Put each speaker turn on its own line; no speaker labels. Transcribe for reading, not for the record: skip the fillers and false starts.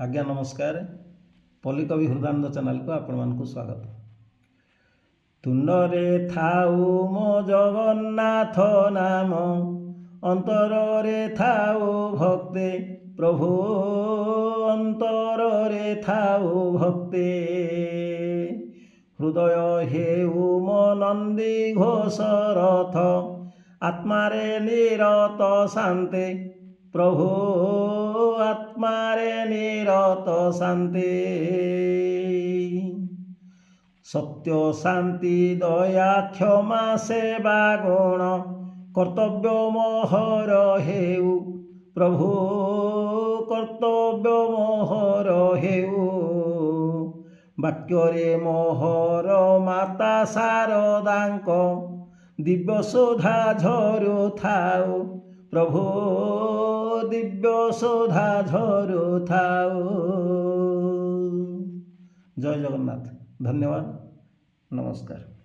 आज्ञा नमस्कार। पल्लीकवि हृदानंद चैनल को आपण मानक स्वागत। तुंडरे थाऊ मो जगन्नाथ नाम, अंतरे थाऊ भक्ते प्रभु, अंतरे थाऊ भक्ते। हृदय हेउ मो नंदी घोष रथ, आत्मारे निरत शांते प्रभु, आत्मारे निरत शांति। सत्य शांति दया क्षमा सेवा गुण, कर्तव्य मोहर हेउ प्रभु, कर्तव्य मोहर हेउ। वाक्यरे मोहर माता शारदांक, दिव्य शोधा झरु थाउ प्रभु, दिव्य शोधा झरु थाउ। जय जगन्नाथ। धन्यवाद। नमस्कार।